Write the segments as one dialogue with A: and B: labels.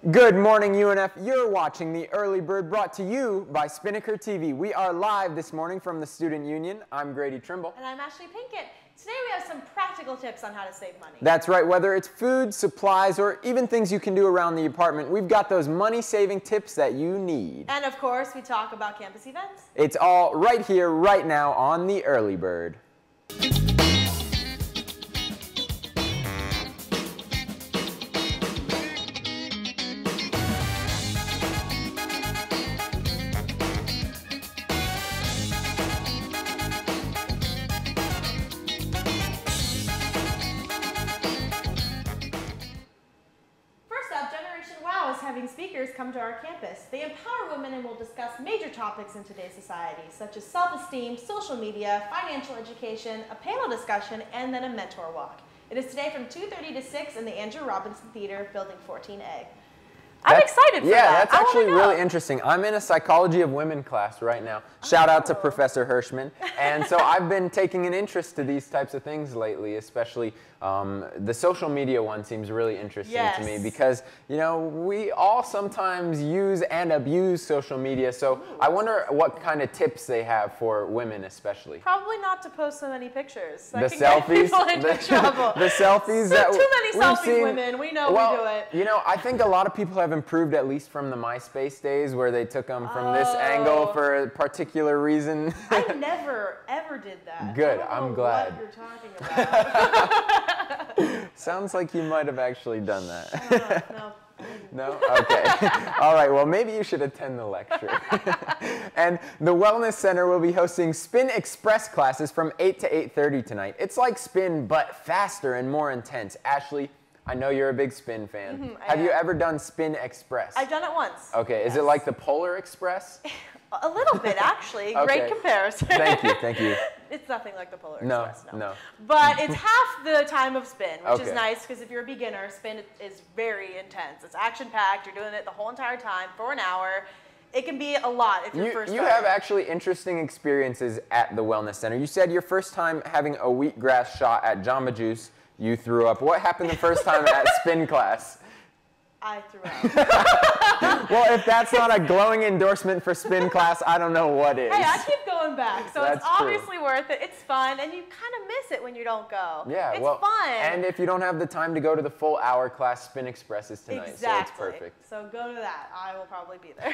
A: Good morning, UNF. You're watching The Early Bird, brought to you by Spinnaker TV. We are live this morning from the Student Union. I'm Grady Trimble.
B: And I'm Ashley Pinkett. Today we have some practical tips on how to save money.
A: That's right. Whether it's food, supplies, or even things you can do around the apartment, we've got those money-saving tips that you need.
B: And of course, we talk about campus events.
A: It's all right here, right now on The Early Bird.
B: Having speakers come to our campus. They empower women and will discuss major topics in today's society, such as self-esteem, social media, financial education, a panel discussion, and then a mentor walk. It is today from 2:30 to 6 in the Andrew Robinson Theater, Building 14A. I'm excited for that.
A: Yeah, that's actually really interesting. I'm in a Psychology of Women class right now. Shout out to Professor Hirschman. And so I've been taking an interest to these types of things lately, especially the social media one seems really interesting to me because, you know, we all sometimes use and abuse social media. So I wonder what kind of tips they have for women especially.
B: Probably not to post so many pictures.
A: The selfies. The selfies.
B: So too many selfies, women. We know we do it.
A: You know, I think a lot of people have improved, at least from the MySpace days where they took them from this angle for a particular reason.
B: I never, ever did that.
A: Good, I'm glad.
B: What you're talking about.
A: Sounds like you might have actually done that.
B: No.
A: No? Okay. All right, well, maybe you should attend the lecture. And the Wellness Center will be hosting Spin Express classes from 8 to 8:30 tonight. It's like Spin, but faster and more intense. Ashley, I know you're a big Spin fan. Have you ever done Spin Express?
B: I've done it once.
A: Okay, is it like the Polar Express?
B: A little bit, actually.
A: Okay.
B: Great comparison.
A: Thank you, thank you.
B: It's nothing like the Polar Express,
A: no.
B: But it's half the time of Spin, which is
A: Okay.
B: nice because if you're a beginner, Spin is very intense. It's action-packed. You're doing it the whole entire time for an hour. It can be a lot if you're first
A: You have actually interesting experiences at the Wellness Center. You said your first time having a wheatgrass shot at Jamba Juice, you threw up. What happened the first time at Spin class?
B: I threw up.
A: Well, if that's not a glowing endorsement for Spin class, I don't know what is.
B: Hey, I keep going back, so
A: That's
B: it's obviously worth it. It's fun, and you kind of miss it when you don't go.
A: Yeah,
B: it's
A: well,
B: fun.
A: And if you don't have the time to go to the full hour class, Spin Express is tonight,
B: Exactly.
A: so it's perfect.
B: So go to that. I will probably be there.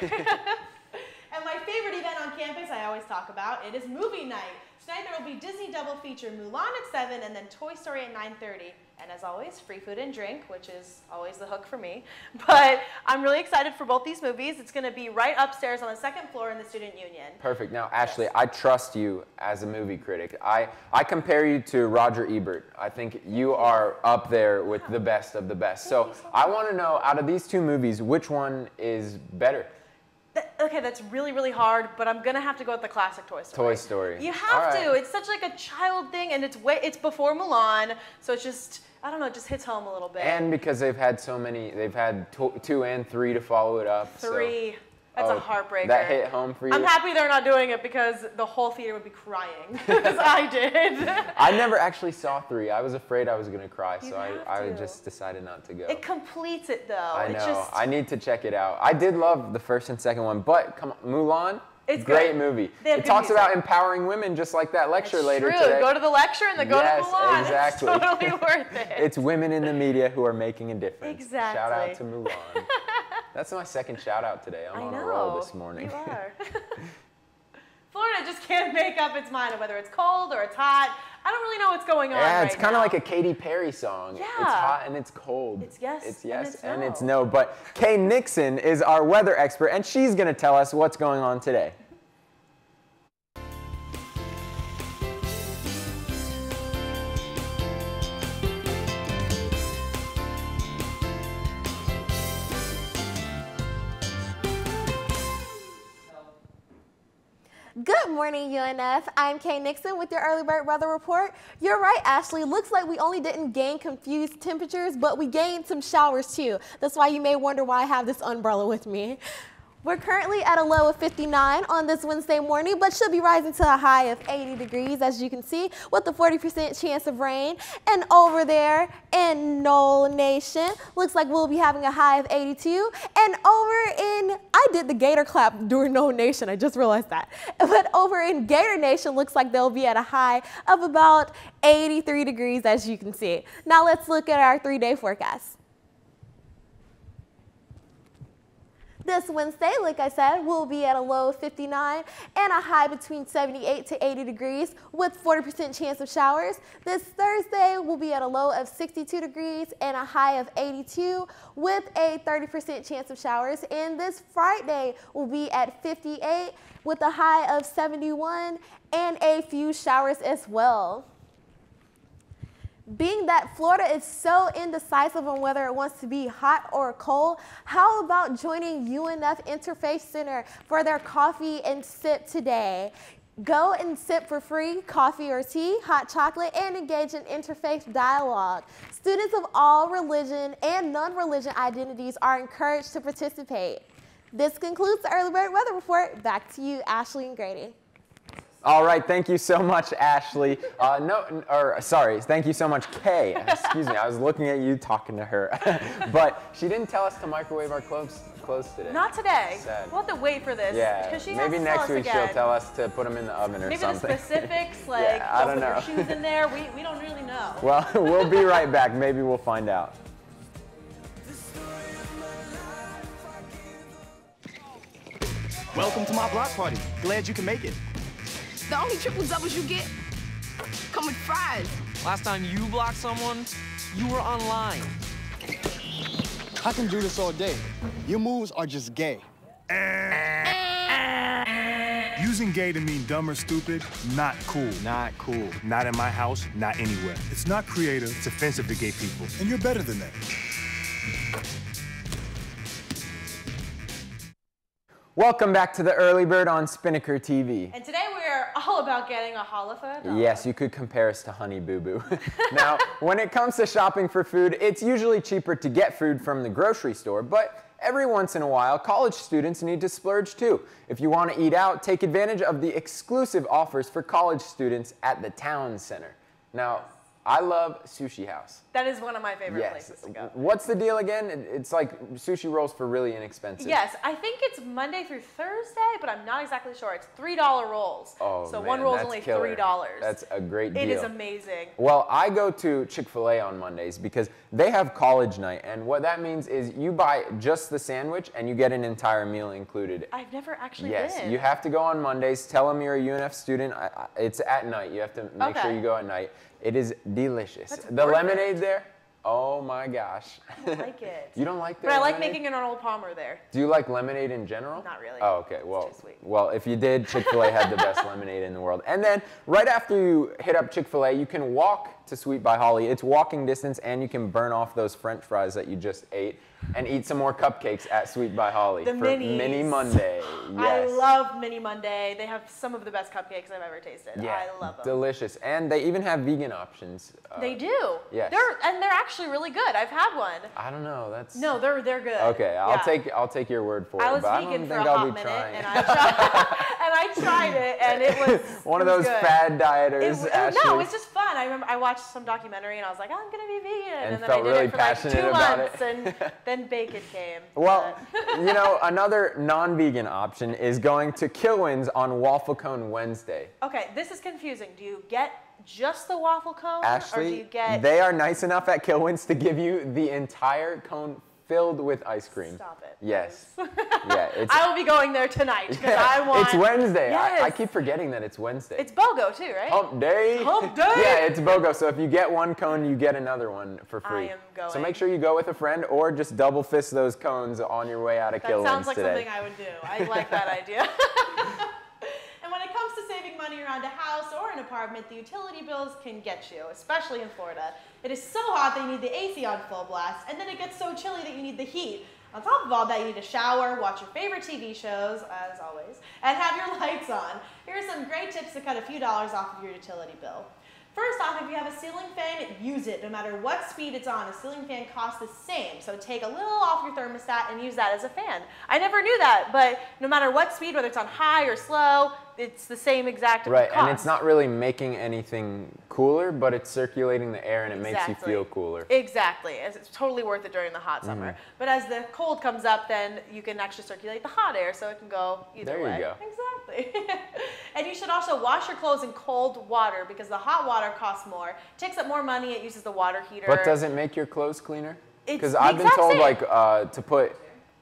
B: And my favorite event on campus I always talk about, it is movie night. Tonight there will be Disney double feature Mulan at 7 and then Toy Story at 9:30. And as always, free food and drink, which is always the hook for me. But I'm really excited for both these movies. It's going to be right upstairs on the second floor in the Student Union.
A: Perfect. Now, Ashley, I trust you as a movie critic. I compare you to Roger Ebert. I think you are up there with the best of the best. So I want to know, out of these two movies, which one is better?
B: Okay, that's really, really hard, but I'm gonna have to go with the classic Toy Story.
A: Toy Story.
B: You have to. It's such like a child thing, and it's before Mulan, so it's just, I don't know, it just hits home a little bit.
A: And because they've had so many, they've had 2 and 3 to follow it up.
B: 3.
A: So.
B: That's a heartbreaker.
A: That hit home for you?
B: I'm happy they're not doing it because the whole theater would be crying, because I did.
A: I never actually saw 3. I was afraid I was going to cry, so I just decided not to go.
B: It completes it, though.
A: I know. I need to check it out. I did love the first and second one, but come on, Mulan, it's great
B: good.
A: movie.
B: It
A: talks about empowering women, just like that lecture later today.
B: Go to the lecture and then go to Mulan.
A: Exactly.
B: It's totally worth it.
A: It's women in the media who are making a difference.
B: Exactly.
A: Shout out to Mulan. That's my second shout out today. I'm on a roll this morning.
B: You are. Florida just can't make up its mind on whether it's cold or it's hot. I don't really know what's going on.
A: Yeah, it's kind of like a Katy Perry song.
B: Yeah.
A: It's hot and it's cold.
B: It's yes.
A: It's yes
B: and
A: it's no. But Kay Nixon is our weather expert, and she's going to tell us what's going on today.
C: Good morning, UNF. I'm Kay Nixon with your Early Bird Weather Report. You're right, Ashley. Looks like we only didn't gain confused temperatures, but we gained some showers too. That's why you may wonder why I have this umbrella with me. We're currently at a low of 59 on this Wednesday morning, but should be rising to a high of 80 degrees, as you can see, with a 40% chance of rain. And over there in Knoll Nation, looks like we'll be having a high of 82. And over in, I did the Gator clap during Knoll Nation, I just realized that. But over in Gator Nation, looks like they'll be at a high of about 83 degrees, as you can see. Now let's look at our 3-day forecast. This Wednesday, like I said, we'll be at a low of 59 and a high between 78 to 80 degrees with 40% chance of showers. This Thursday, we'll be at a low of 62 degrees and a high of 82 with a 30% chance of showers. And this Friday, we'll be at 58 with a high of 71 and a few showers as well. Being that Florida is so indecisive on whether it wants to be hot or cold, how about joining UNF Interfaith Center for their coffee and sip today? Go and sip for free coffee or tea, hot chocolate, and engage in interfaith dialogue. Students of all religion and non-religion identities are encouraged to participate. This concludes the Early Bird Weather Report. Back to you, Ashley and Grady.
A: All right, thank you so much, Ashley. Thank you so much, Kay. Excuse me, I was looking at you talking to her. But she didn't tell us to microwave our clothes today.
B: Not today.
A: Sad.
B: We'll have to wait for this.
A: Yeah,
B: Because she
A: maybe
B: has to
A: next
B: tell us
A: week
B: again.
A: she'll tell us to put them in the oven or
B: Maybe
A: something.
B: the specifics, like
A: Yeah, I don't
B: don't
A: know.
B: put your shoes in there. We don't really know.
A: Well, we'll be right back. Maybe we'll find out.
D: Welcome to my block party. Glad you can make it.
E: The only triple doubles you get come with fries.
F: Last time you blocked someone, you were online.
G: I can do this all day. Your moves are just gay.
H: Using gay to mean dumb or stupid, not cool.
D: Not cool.
H: Not in my house, not anywhere. It's not creative, it's offensive to gay people. And you're better than that.
A: Welcome back to the Early Bird on Spinnaker TV.
B: And today we're all about getting a challah for a dollar.
A: Yes, you could compare us to Honey Boo Boo. Now, when it comes to shopping for food, it's usually cheaper to get food from the grocery store, but every once in a while, college students need to splurge too. If you want to eat out, take advantage of the exclusive offers for college students at the Town Center. Now, I love Sushi House.
B: That is one of my favorite places to go.
A: What's the deal again? It's like sushi rolls for really inexpensive.
B: Yes, I think it's Monday through Thursday, but I'm not exactly sure. It's $3 rolls.
A: Oh,
B: so
A: man,
B: one roll is
A: that's
B: only
A: killer.
B: $3.
A: That's a great deal.
B: It is amazing.
A: Well, I go to Chick-fil-A on Mondays because they have college night, and what that means is you buy just the sandwich and you get an entire meal included.
B: I've never actually
A: Yes,
B: been.
A: you have to go on Mondays. Tell them you're a UNF student. It's at night. You have to make sure you go at night. It is delicious.
B: That's
A: the
B: worth
A: lemonade
B: it.
A: there, oh my gosh.
B: I don't like it.
A: You don't like that?
B: But I like making an Arnold Palmer there.
A: Do you like lemonade in general?
B: Not really.
A: Oh, okay. Well,
B: It's too sweet.
A: well, if you did, Chick-fil-A had the best lemonade in the world. And then right after you hit up Chick-fil-A, you can walk to Sweet by Holly. It's walking distance, and you can burn off those French fries that you just ate and eat some more cupcakes at Sweet by Holly
B: The
A: for
B: minis.
A: Mini Monday. Yes.
B: I love Mini Monday. They have some of the best cupcakes I've ever tasted.
A: Yeah,
B: I love them.
A: delicious. And they even have vegan options.
B: They do.
A: Yes.
B: They're actually really good. I've had one.
A: I don't know. That's
B: No, they're good.
A: okay.
B: Yeah.
A: I'll take your word for
B: I
A: it.
B: was
A: But I
B: vegan
A: don't
B: for
A: think
B: a
A: I'll
B: hot
A: be
B: minute,
A: trying.
B: and I tried it, and it was
A: One of
B: it was
A: those
B: good.
A: fad dieters. Ashley.
B: No, it's just fun. I remember I watched some documentary, and I was like, I'm gonna be vegan,
A: And
B: then I
A: felt
B: did
A: really
B: it for like
A: passionate
B: 2
A: about
B: months,
A: it.
B: and then bacon came.
A: Well, you know, another non-vegan option is going to Kilwins on Waffle Cone Wednesday.
B: Okay, this is confusing. Do you get just the waffle cone, or do
A: Ashley,
B: you get?
A: they are nice enough at Kilwins to give you the entire cone filled with ice cream.
B: Stop it.
A: Yes.
B: please.
A: Yeah, it's.
B: I will be going there tonight because I want.
A: It's Wednesday.
B: Yes.
A: I keep forgetting that it's Wednesday.
B: It's BOGO too, right?
A: Hump day.
B: Hump day.
A: Yeah, it's BOGO. So if you get one cone, you get another one for free.
B: I am going.
A: So make sure you go with a friend or just double fist those cones on your way out of
B: That
A: Kilwins
B: sounds like
A: today.
B: something I would do. I like that idea. And when it comes to saving money around a house or an apartment, the utility bills can get you, especially in Florida. It is so hot that you need the AC on full blast, and then it gets so chilly that you need the heat. On top of all that, you need to shower, watch your favorite TV shows, as always, and have your lights on. Here are some great tips to cut a few dollars off of your utility bill. First off, if you have a ceiling fan, use it. No matter what speed it's on, a ceiling fan costs the same. So take a little off your thermostat and use that as a fan. I never knew that, but no matter what speed, whether it's on high or slow, it's the same exact cost.
A: Right, and it's not really making anything cooler, but it's circulating the air and it makes you feel cooler.
B: Exactly. It's totally worth it during the hot summer. But as the cold comes up, then you can actually circulate the hot air, so it can go either way.
A: There you go.
B: Exactly. And you should also wash your clothes in cold water because the hot water costs more. It takes up more money. It uses the water heater.
A: But does it make your clothes cleaner?
B: It's
A: Because I've been told like to put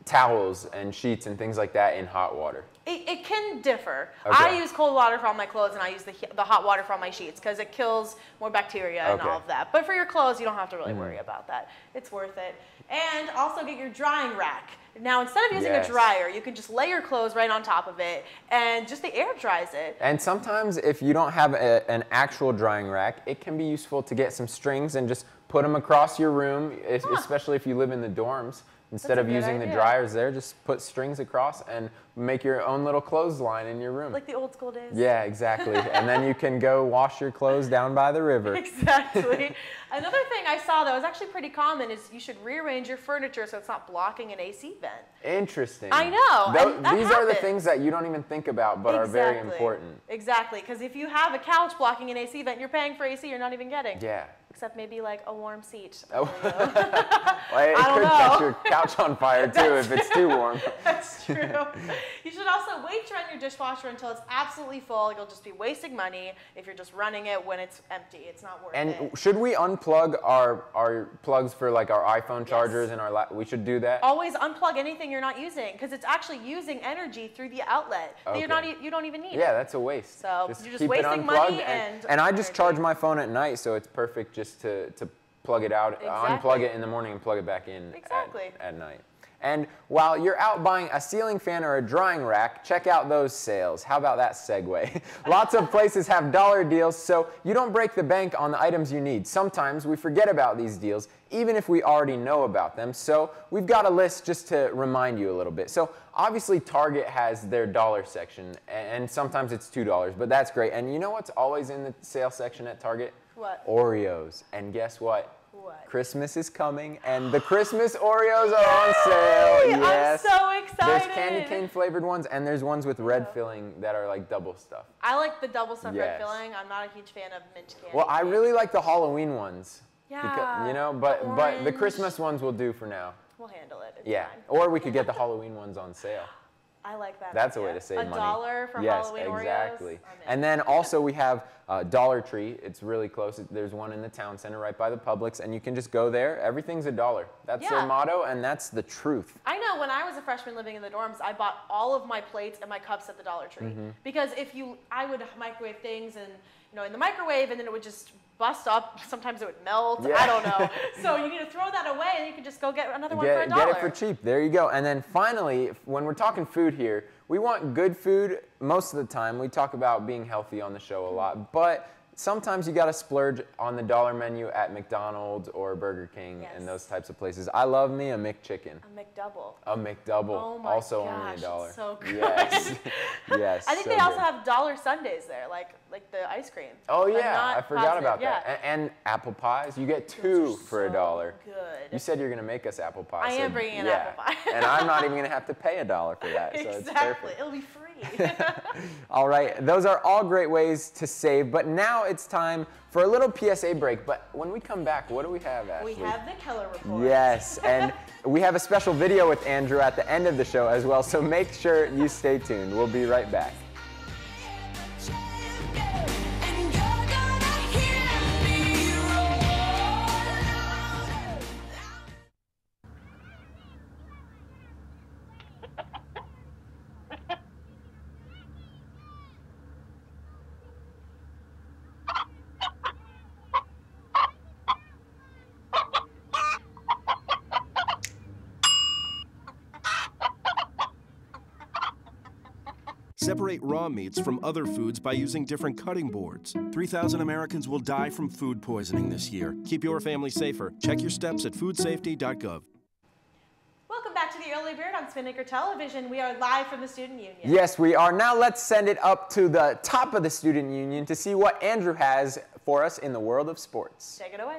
A: towels and sheets and things like that in hot water.
B: It can differ.
A: Okay.
B: I use cold water for all my clothes, and I use the hot water for all my sheets because it kills more bacteria and all of that. But for your clothes, you don't have to really worry about that. It's worth it. And also get your drying rack. Now, instead of using a dryer, you can just lay your clothes right on top of it, and just the air dries it.
A: And sometimes if you don't have an actual drying rack, it can be useful to get some strings and just put them across your room, especially if you live in the dorms. Instead of using the dryers there, just put strings across and make your own little clothesline in your room.
B: Like the old school days.
A: Yeah, exactly. And then you can go wash your clothes down by the river.
B: Exactly. Another thing I saw that was actually pretty common is you should rearrange your furniture so it's not blocking an AC vent.
A: Interesting.
B: I know.
A: These are the things that you don't even think about but are very important.
B: Exactly. Because if you have a couch blocking an AC vent, you're paying for AC you're not even getting.
A: Yeah.
B: Except maybe like a warm seat.
A: Oh. Well, it could catch your couch on fire too if it's too warm.
B: That's true. You should also wait to run your dishwasher until it's absolutely full. You'll just be wasting money if you're just running it when it's empty. It's not worth it.
A: And should we unplug our plugs for like our iPhone chargers and we should do that?
B: Always unplug anything you're not using because it's actually using energy through the outlet that you don't even need.
A: Yeah, that's a waste.
B: So
A: just
B: you're just
A: keep
B: wasting money and
A: I just charge my phone at night, so it's perfect just to plug it out, unplug it in the morning and plug it back in at night. And while you're out buying a ceiling fan or a drying rack, check out those sales. How about that segue? Lots of places have dollar deals, so you don't break the bank on the items you need. Sometimes we forget about these deals, even if we already know about them. So we've got a list just to remind you a little bit. So obviously Target has their dollar section, and sometimes it's $2, but that's great. And you know what's always in the sale section at Target?
B: What?
A: Oreos. And guess what?
B: What?
A: Christmas is coming, and the Christmas Oreos are on sale. Yes.
B: I'm so excited.
A: There's candy cane flavored ones, and there's ones with red filling that are like double stuffed.
B: I like the double stuffed red filling. I'm not a huge fan of mint candy.
A: Well, I really like the Halloween ones.
B: Yeah.
A: Because, you know, but the Christmas ones will do for now.
B: We'll handle it. It's
A: yeah.
B: fine.
A: Or we could get the Halloween ones on sale.
B: I like that.
A: That's a way to save money.
B: $1 for Halloween Oreos.
A: Yes, exactly. And then also we have Dollar Tree. It's really close. There's one in the town center right by the Publix, and you can just go there. Everything's $1. That's their motto, and that's the truth.
B: I know. When I was a freshman living in the dorms, I bought all of my plates and my cups at the Dollar Tree because I would microwave things and in the microwave, and then it would just bust up. Sometimes it would melt. Yeah. I don't know. So you need to throw that away, and you can just go get another one for $1.
A: Get it for cheap. There you go. And then finally, when we're talking food here, we want good food most of the time. We talk about being healthy on the show a lot, but sometimes you got to splurge on the dollar menu at McDonald's or Burger King and those types of places. I love me a McChicken.
B: A McDouble.
A: A McDouble.
B: Oh my
A: also
B: gosh,
A: only $1.
B: It's so good.
A: Yes. Yes.
B: I think they also have dollar sundaes there, like the ice cream.
A: Oh yeah, I forgot about that. And apple pies. You get 2 for $1.
B: Good.
A: You said you're gonna make us apple pie.
B: I am bringing an apple pie.
A: And I'm not even gonna have to pay $1 for that. So it's perfect.
B: It'll be free.
A: All right, those are all great ways to save, but now it's time for a little PSA break. But when we come back, what do we have, Ashley?
B: We have the Keller Report.
A: Yes, and we have a special video with Andrew at the end of the show as well, so make sure you stay tuned. We'll be right back.
I: Separate raw meats from other foods by using different cutting boards. 3,000 Americans will die from food poisoning this year. Keep your family safer. Check your steps at foodsafety.gov.
B: Welcome back to to the Early Bird on Spinnaker Television. We are live from the Student Union.
A: Yes, we are. Now let's send it up to the top of the Student Union to see what Andrew has for us in the world of sports.
B: Take it away.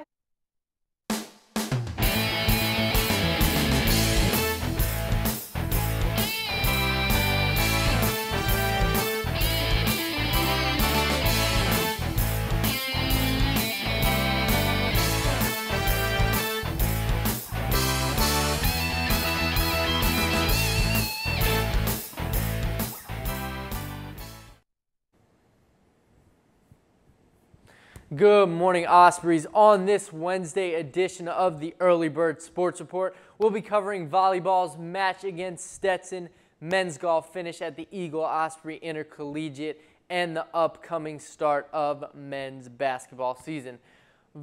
J: Good morning, Ospreys. On this Wednesday edition of the Early Bird Sports Report, we'll be covering volleyball's match against Stetson, men's golf finish at the Eagle Osprey Intercollegiate, and the upcoming start of men's basketball season.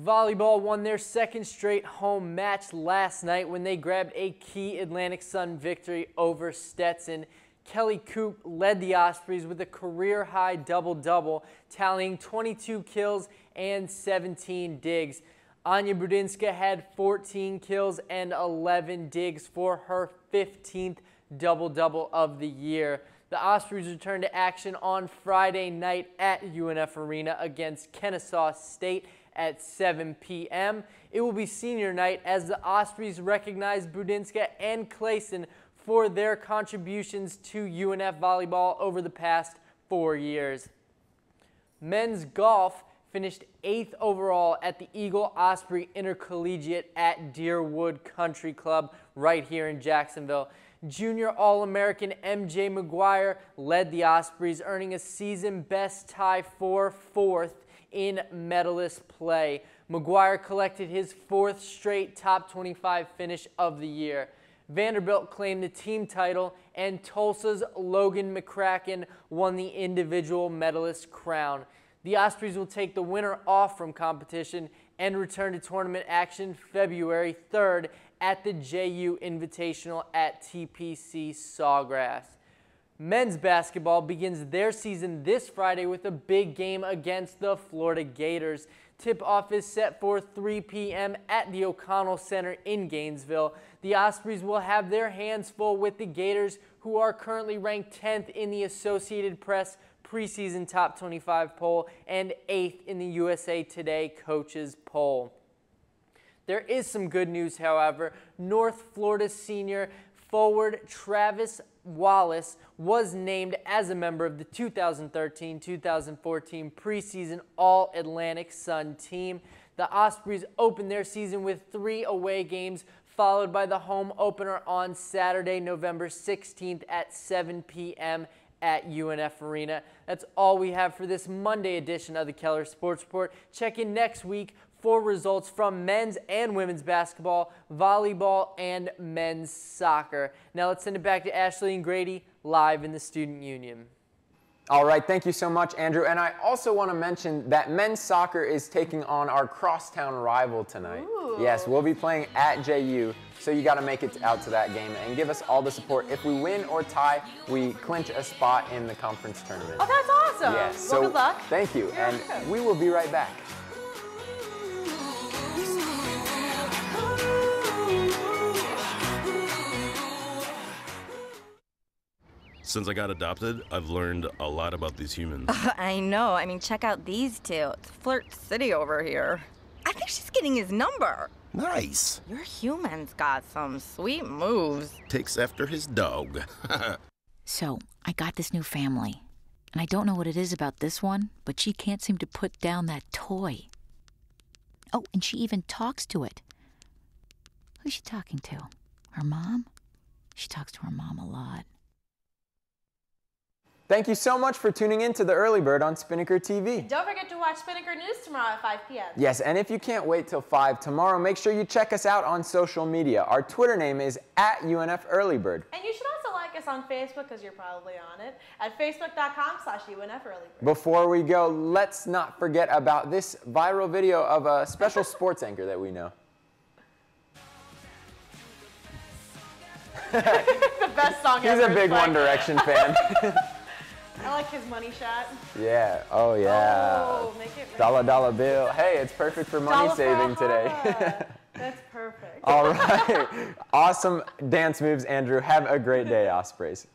J: Volleyball won their second straight home match last night when they grabbed a key Atlantic Sun victory over Stetson. Kelly Coop led the Ospreys with a career-high double-double, tallying 22 kills and 17 digs. Anya Budinska had 14 kills and 11 digs for her 15th double-double of the year. The Ospreys returned to action on Friday night at UNF Arena against Kennesaw State at 7 p.m. It will be senior night as the Ospreys recognize Budinska and Clayson for their contributions to UNF volleyball over the past 4 years. Men's golf finished 8th overall at the Eagle Osprey Intercollegiate at Deerwood Country Club right here in Jacksonville. Junior All-American MJ McGuire led the Ospreys, earning a season best tie for 4th in medalist play. McGuire collected his 4th straight top 25 finish of the year. Vanderbilt claimed the team title, and Tulsa's Logan McCracken won the individual medalist crown. The Ospreys will take the winter off from competition and return to tournament action February 3rd at the JU Invitational at TPC Sawgrass. Men's basketball begins their season this Friday with a big game against the Florida Gators. Tip-off is set for 3 p.m. at the O'Connell Center in Gainesville. The Ospreys will have their hands full with the Gators, who are currently ranked 10th in the Associated Press preseason top 25 poll and 8th in the USA Today coaches poll. There is some good news, however. North Florida senior forward Travis Wallace was named as a member of the 2013-2014 preseason All-Atlantic Sun team. The Ospreys opened their season with 3 away games, followed by the home opener on Saturday, November 16th at 7 p.m. at UNF Arena. That's all we have for this Monday edition of the Keller Sports Report. Check in next week for results from men's and women's basketball, volleyball, and men's soccer. Now let's send it back to Ashley and Grady live in the Student Union.
A: All right, thank you so much, Andrew. And I also want to mention that men's soccer is taking on our crosstown rival tonight.
B: Ooh.
A: Yes, we'll be playing at JU, so you got to make it out to that game and give us all the support. If we win or tie, we clinch a spot in the conference tournament.
B: Oh, that's awesome.
A: Yes,
B: Well,
A: so
B: good luck.
A: Thank you,
B: You're
A: and
B: welcome.
A: we will be right back.
I: Since I got adopted, I've learned a lot about these humans.
K: I know. I mean, check out these two. It's Flirt City over here. I think she's getting his number.
I: Nice.
K: Your human's got some sweet moves.
I: Takes after his dog.
L: So, I got this new family. And I don't know what it is about this one, but she can't seem to put down that toy. Oh, and she even talks to it. Who's she talking to? Her mom? She talks to her mom a lot.
A: Thank you so much for tuning in to the Early Bird on Spinnaker TV.
B: And don't forget to watch Spinnaker News tomorrow at 5 p.m.
A: Yes, and if you can't wait till 5 tomorrow, make sure you check us out on social media. Our Twitter name is @UNFEarlyBird.
B: And you should also like us on Facebook, because you're probably on it, at facebook.com/UNFEarlyBird.
A: Before we go, let's not forget about this viral video of a special sports anchor that we know.
B: The best song ever.
A: He's a big One Direction fan.
B: I like his money shot.
A: Yeah, oh yeah.
B: Oh, make it
A: Dollar bill. Hey, it's perfect for money saving today.
B: That's perfect.
A: All right. Awesome dance moves, Andrew. Have a great day, Ospreys.